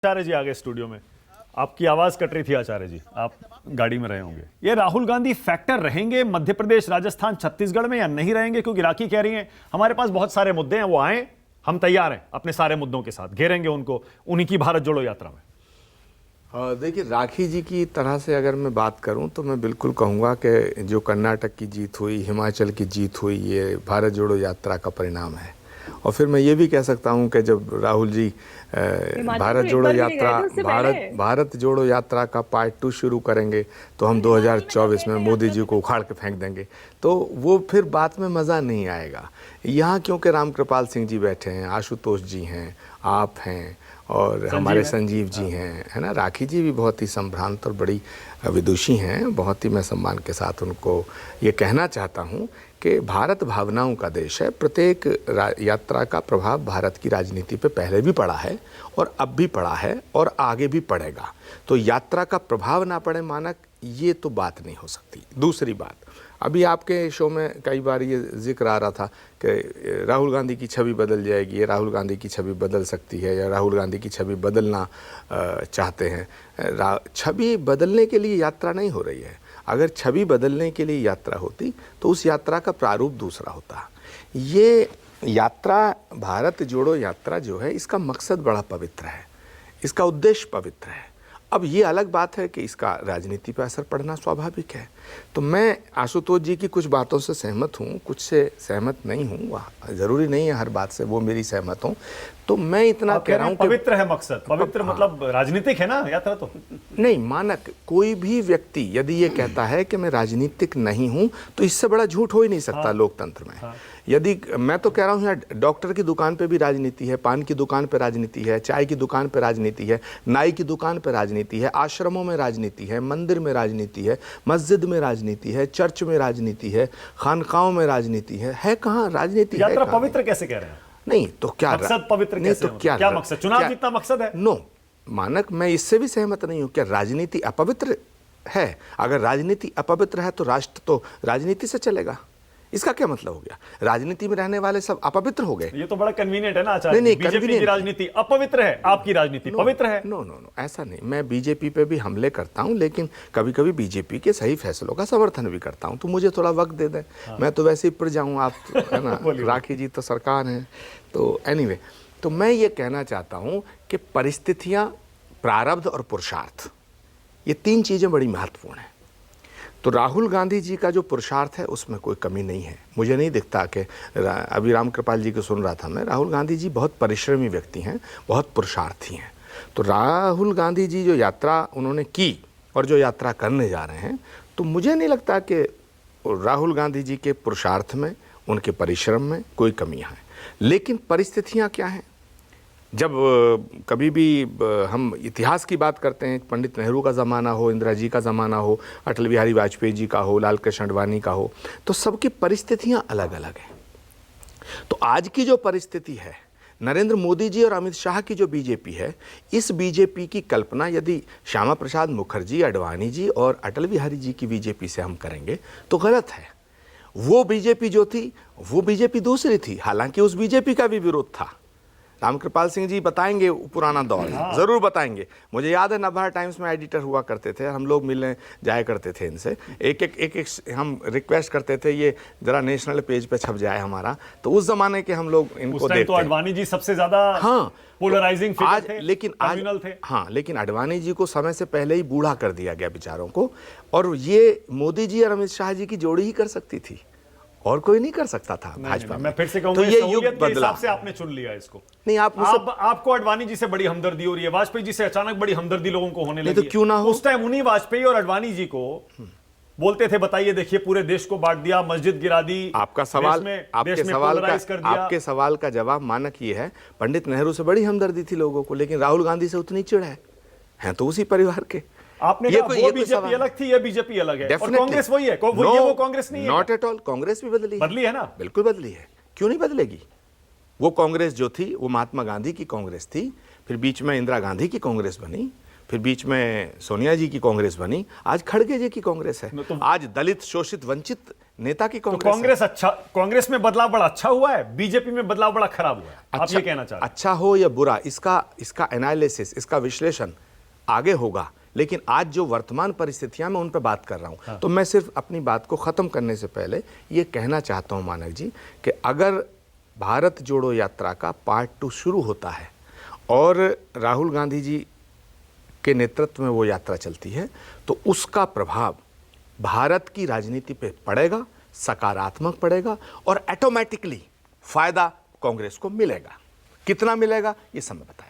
आचार्य जी आ गए स्टूडियो में। आपकी आवाज कट रही थी आचार्य जी, आप गाड़ी में रहे होंगे। ये राहुल गांधी फैक्टर रहेंगे मध्य प्रदेश, राजस्थान, छत्तीसगढ़ में या नहीं रहेंगे? क्योंकि राखी कह रही हैं हमारे पास बहुत सारे मुद्दे हैं, वो आए, हम तैयार हैं अपने सारे मुद्दों के साथ, घेरेंगे उनको उन्हीं की भारत जोड़ो यात्रा में। देखिए, राखी जी की तरह से अगर मैं बात करूं तो मैं बिल्कुल कहूंगा कि जो कर्नाटक की जीत हुई, हिमाचल की जीत हुई, ये भारत जोड़ो यात्रा का परिणाम है। और फिर मैं ये भी कह सकता हूं कि जब राहुल जी भारत जोड़ो यात्रा का पार्ट 2 शुरू करेंगे तो हम 2024 में मोदी जी को उखाड़ के फेंक देंगे, तो वो फिर बात में मज़ा नहीं आएगा। यहाँ क्योंकि रामकृपाल सिंह जी बैठे हैं, आशुतोष जी हैं, आप हैं और हमारे संजीव जी हैं, है ना, राखी जी भी बहुत ही संभ्रांत और बड़ी विदुषी हैं। बहुत ही मैं सम्मान के साथ उनको ये कहना चाहता हूँ कि भारत भावनाओं का देश है। प्रत्येक यात्रा का प्रभाव भारत की राजनीति पे पहले भी पड़ा है और अब भी पड़ा है और आगे भी पड़ेगा। तो यात्रा का प्रभाव ना पड़े मानक, ये तो बात नहीं हो सकती। दूसरी बात, अभी आपके शो में कई बार ये जिक्र आ रहा था कि राहुल गांधी की छवि बदल जाएगी, राहुल गांधी की छवि बदल सकती है या राहुल गांधी की छवि बदलना चाहते हैं। छवि बदलने के लिए यात्रा नहीं हो रही है। अगर छवि बदलने के लिए यात्रा होती तो उस यात्रा का प्रारूप दूसरा होता। ये यात्रा, भारत जोड़ो यात्रा जो है, इसका मकसद बड़ा पवित्र है, इसका उद्देश्य पवित्र है। अब ये अलग बात है कि इसका राजनीति पर असर पड़ना स्वाभाविक है। तो मैं आशुतोष जी की कुछ बातों से सहमत हूँ, कुछ से सहमत नहीं हूँ। ज़रूरी नहीं है हर बात से वो मेरी सहमत हूँ। तो मैं इतना कह रहा हूँ कि पवित्र है मकसद, पवित्र मतलब राजनीतिक है ना यात्रा तो नहीं। मानक कोई भी व्यक्ति यदि ये कहता है कि मैं राजनीतिक नहीं हूँ तो इससे बड़ा झूठ हो ही नहीं सकता। लोकतंत्र में यदि मैं तो कह रहा हूँ, यहाँ डॉक्टर की दुकान पे भी राजनीति है, पान की दुकान पे राजनीति है, चाय की दुकान पे राजनीति है, नाई की दुकान पे राजनीति है, आश्रमों में राजनीति है, मंदिर में राजनीति है, मस्जिद में राजनीति है, चर्च में राजनीति है, खानकाहों में राजनीति है कहाँ राजनीति? यात्रा पवित्र कैसे कह रहे हैं? नहीं तो क्या मकसद पवित्र नहीं कैसे? तो क्या मकसद? चुनाव जीतना मकसद है? नो मानक, मैं इससे भी सहमत नहीं हूं। क्या राजनीति अपवित्र है? अगर राजनीति अपवित्र है तो राष्ट्र तो राजनीति से चलेगा। इसका क्या मतलब हो गया? राजनीति में रहने वाले सब अपवित्र हो गए? ये तो बड़ा कन्वीनियंट है ना आचार्य। नहीं, बीजेपी की राजनीति अपवित्र है, आपकी राजनीति पवित्र है। नो, ऐसा नहीं। मैं बीजेपी पे भी हमले करता हूं, लेकिन कभी कभी बीजेपी के सही फैसलों का समर्थन भी करता हूं। तो मुझे थोड़ा वक्त दे दें। मैं तो वैसे ही पर जाऊं, आप है ना राखी जी तो सरकार है। तो एनीवे, तो मैं ये कहना चाहता हूं कि परिस्थितियां, प्रारब्ध और पुरुषार्थ, ये तीन चीजें बड़ी महत्वपूर्ण हैं। तो राहुल गांधी जी का जो पुरुषार्थ है उसमें कोई कमी नहीं है। मुझे नहीं दिखता कि अभी रामकृपाल जी को सुन रहा था मैं, राहुल गांधी जी बहुत परिश्रमी व्यक्ति हैं, बहुत पुरुषार्थी हैं। तो राहुल गांधी जी जो यात्रा उन्होंने की और जो यात्रा करने जा रहे हैं, तो मुझे नहीं लगता कि राहुल गांधी जी के पुरुषार्थ में, उनके परिश्रम में कोई कमियां हैं। लेकिन परिस्थितियां क्या हैं? जब कभी भी हम इतिहास की बात करते हैं, पंडित नेहरू का ज़माना हो, इंदिरा जी का ज़माना हो, अटल बिहारी वाजपेयी जी का हो, लाल कृष्ण आडवाणी का हो, तो सबकी परिस्थितियां अलग अलग हैं। तो आज की जो परिस्थिति है, नरेंद्र मोदी जी और अमित शाह की जो बीजेपी है, इस बीजेपी की कल्पना यदि श्यामा प्रसाद मुखर्जी, आडवाणी जी और अटल बिहारी जी की बीजेपी से हम करेंगे तो गलत है। वो बीजेपी जो थी वो बीजेपी दूसरी थी, हालांकि उस बीजेपी का भी विरोध था। रामकृपाल सिंह जी बताएंगे पुराना दौर, जरूर बताएंगे। मुझे याद है नवभारत टाइम्स में एडिटर हुआ करते थे, हम लोग मिलने जाया करते थे इनसे, एक हम रिक्वेस्ट करते थे ये जरा नेशनल पेज पे छप जाए हमारा। तो उस जमाने के हम लोग इनको देखते तो आडवाणी जी सबसे ज्यादा पोलराइजिंग फिगर थे, लेकिन आज थे। लेकिन आडवाणी जी को समय से पहले ही बूढ़ा कर दिया गया बेचारों को, और ये मोदी जी और अमित शाह जी की जोड़ी ही कर सकती थी, और कोई नहीं कर सकता था भाजपा में। मैं फिर से कहूंगा, तो ये युग बदला। हिसाब से आपने चुन लिया इसको। नहीं, आपको आडवाणी जी से बड़ी हमदर्दी हो रही है, वाजपेयी जी से अचानक बड़ी हमदर्दी लोगों को होने लगी। तो क्यों ना हो? उस टाइम उन्हीं वाजपेयी और आडवाणी जी को बोलते थे, बताइए देखिए पूरे देश को बांट दिया, मस्जिद गिरा दी। आपके सवाल का जवाब मानक ये है, पंडित नेहरू से बड़ी हमदर्दी थी लोगों को, लेकिन राहुल गांधी से उतनी चिढ़ है तो उसी परिवार के। आपने कहा वो बीजेपी अलग थी, ये बीजेपी अलग है, और कांग्रेस वही है। वो कांग्रेस नहीं है। Not at all. कांग्रेस भी बदली है ना? बिल्कुल बदली है। क्यों नहीं बदलेगी? वो कांग्रेस जो थी वो महात्मा गांधी की कांग्रेस थी, फिर बीच में इंदिरा गांधी की कांग्रेस बनी, फिर बीच में सोनिया जी की कांग्रेस बनी, आज खड़गे जी की कांग्रेस है। आज दलित, शोषित, वंचित नेता की तो कांग्रेस है। कांग्रेस में बदलाव बड़ा अच्छा हुआ है, बीजेपी में बदलाव बड़ा खराब हुआ है, आप ये कहना चाहते हैं? अच्छा हो या बुरा, इसका एनालिसिस, इसका विश्लेषण आगे होगा, लेकिन आज जो वर्तमान परिस्थितियां मैं उन पर बात कर रहा हूं। हाँ। तो मैं सिर्फ अपनी बात को खत्म करने से पहले ये कहना चाहता हूं मानक जी कि अगर भारत जोड़ो यात्रा का पार्ट 2 शुरू होता है और राहुल गांधी जी के नेतृत्व में वो यात्रा चलती है, तो उसका प्रभाव भारत की राजनीति पे पड़ेगा, सकारात्मक पड़ेगा और ऑटोमेटिकली फायदा कांग्रेस को मिलेगा। कितना मिलेगा ये समय बताएगा।